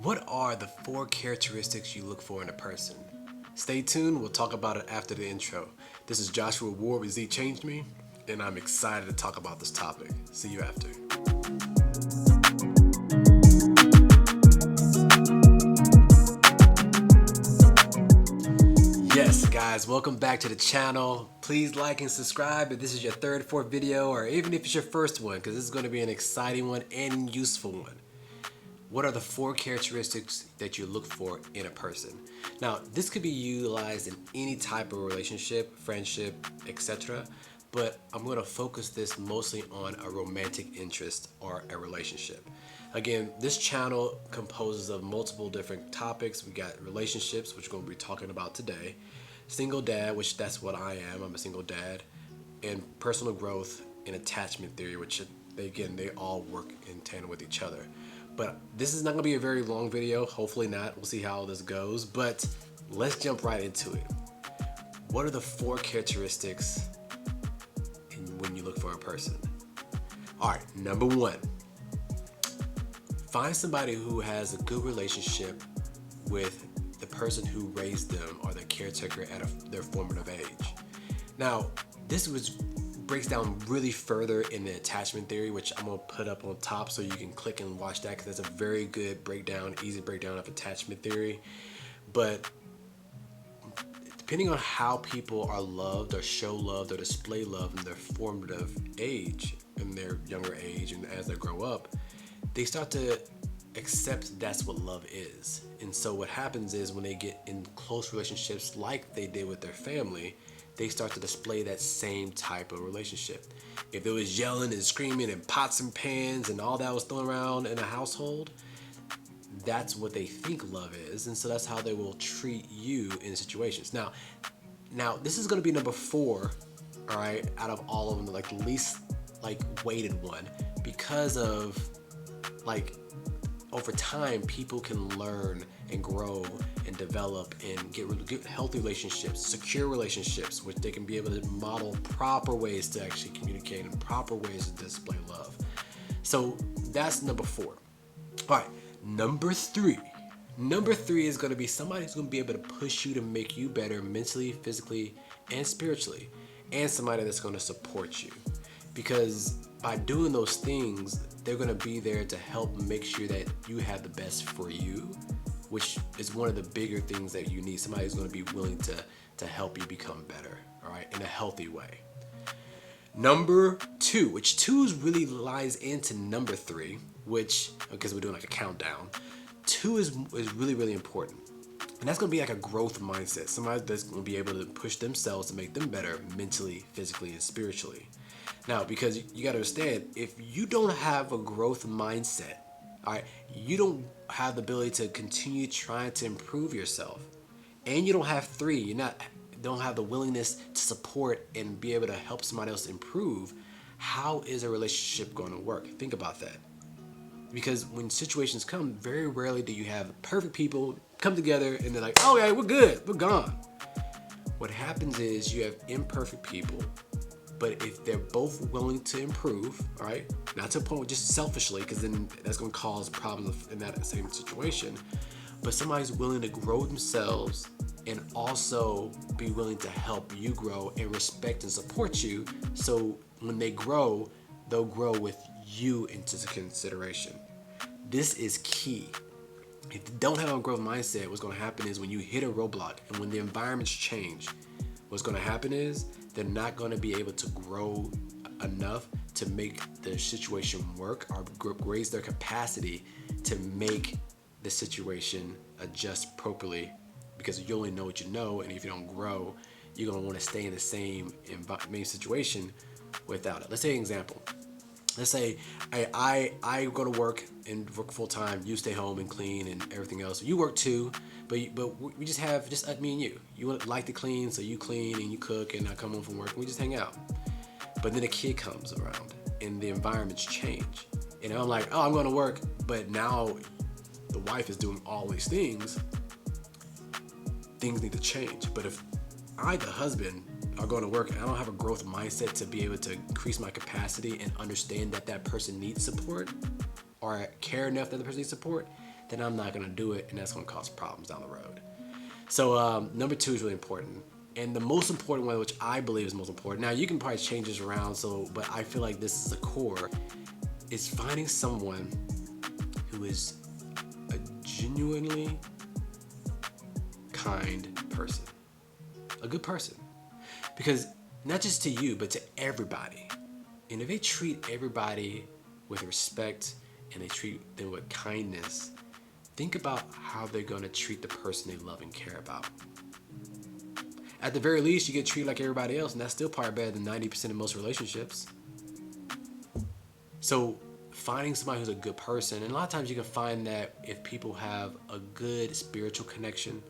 What are the 4 characteristics you look for in a person? Stay tuned, we'll talk about it after the intro. This is Joshua Ward with Z Changed Me, and I'm excited to talk about this topic. See you after. Yes, guys, welcome back to the channel. Please like and subscribe if this is your third, fourth video, or even if it's your first one, because this is going to be an exciting one and useful one. What are the 4 characteristics that you look for in a person? Now, this could be utilized in any type of relationship, friendship, etc. But I'm going to focus this mostly on a romantic interest or a relationship. Again, this channel composes of multiple different topics. We got relationships, which we're going to be talking about today. Single dad, which that's what I am. I'm a single dad. And personal growth and attachment theory, which they all work in tandem with each other. But this is not going to be a very long video. Hopefully not. We'll see how this goes. But let's jump right into it. What are the 4 characteristics when you look for a person? All right, number 1. Find somebody who has a good relationship with the person who raised them or the caretaker at their formative age. Now, this breaks down really further in the attachment theory, which I'm going to put up on top so you can click and watch that, because that's a very good breakdown, easy breakdown of attachment theory. But depending on how people are loved or show love or display love in their formative age, in their younger age, and as they grow up, they start to accept that's what love is. And so what happens is when they get in close relationships like they did with their family, they start to display that same type of relationship. If there was yelling and screaming and pots and pans and all that was thrown around in a household, that's what they think love is. And so that's how they will treat you in situations. Now this is going to be number 4, all right, out of all of them, like the least weighted one, because of over time, people can learn and grow and develop and get healthy relationships, secure relationships, which they can be able to model proper ways to actually communicate and proper ways to display love. So that's number 4. All right, number 3. Number 3 is going to be somebody who's going to be able to push you to make you better mentally, physically, and spiritually, and somebody that's going to support you. Because by doing those things, they're going to be there to help make sure that you have the best for you, which is one of the bigger things that you need. Somebody who's going to be willing to help you become better, all right, in a healthy way. Number 2, which 2 really lies into number 3, which, because we're doing like a countdown, 2 is really, really important. And that's going to be like a growth mindset. Somebody that's going to be able to push themselves to make them better mentally, physically, and spiritually. Now, because you got to understand, if you don't have a growth mindset, all right, you don't have the ability to continue trying to improve yourself, and you don't have 3, don't have the willingness to support and be able to help somebody else improve, how is a relationship going to work? Think about that. Because when situations come, very rarely do you have perfect people come together and they're like, oh yeah, we're good, we're gone. What happens is you have imperfect people. But if they're both willing to improve, all right, not to a point just selfishly, because then that's going to cause problems in that same situation, but somebody's willing to grow themselves and also be willing to help you grow and respect and support you, so when they grow, they'll grow with you into consideration. This is key. If you don't have a growth mindset, what's going to happen is when you hit a roadblock and when the environments change, what's going to happen is they're not going to be able to grow enough to make the situation work or raise their capacity to make the situation adjust appropriately, because you only know what you know, and if you don't grow, you're going to want to stay in the same situation without it. Let's say an example. Let's say I go to work and work full time. You stay home and clean and everything else. You work too, but we just have me and you. You like to clean, so you clean and you cook, and I come home from work and we just hang out. But then a kid comes around and the environments change, and I'm like, oh, I'm going to work, but now the wife is doing all these things. Things need to change. But if I, the husband, are going to work and I don't have a growth mindset to be able to increase my capacity and understand that that person needs support, or care enough that the person needs support, then I'm not going to do it, and that's going to cause problems down the road. So number 2 is really important. And the most important one, which I believe is most important, now you can probably change this around, but I feel like this is the core, is finding someone who is a genuinely kind person, a good person. Because not just to you, but to everybody. And if they treat everybody with respect and they treat them with kindness, think about how they're going to treat the person they love and care about. At the very least, you get treated like everybody else, and that's still probably better than 90% of most relationships. So finding somebody who's a good person, and a lot of times you can find that if people have a good spiritual connection,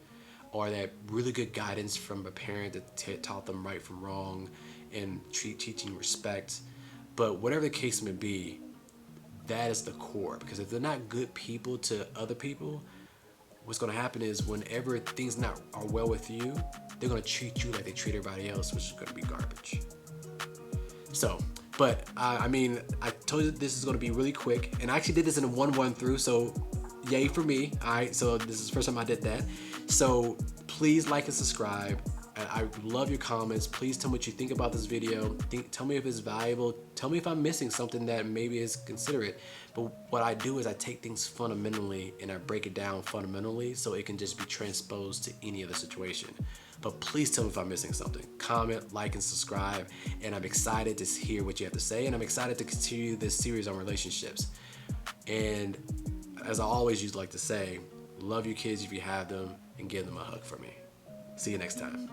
or that really good guidance from a parent that taught them right from wrong and teaching respect. But whatever the case may be, that is the core. Because if they're not good people to other people, what's going to happen is whenever things are well with you, they're going to treat you like they treat everybody else, which is going to be garbage. So, but I told you this is going to be really quick, and I actually did this in a 1-1 through, so yay for me. All right, so this is the first time I did that. So please like and subscribe. I love your comments. Please tell me what you think about this video. Tell me if it's valuable. Tell me if I'm missing something that maybe is considerate. But what I do is I take things fundamentally and I break it down fundamentally so it can just be transposed to any other situation. But please tell me if I'm missing something. Comment, like, and subscribe. And I'm excited to hear what you have to say. And I'm excited to continue this series on relationships. And as I always used to like to say, love your kids if you have them and give them a hug for me. See you next time.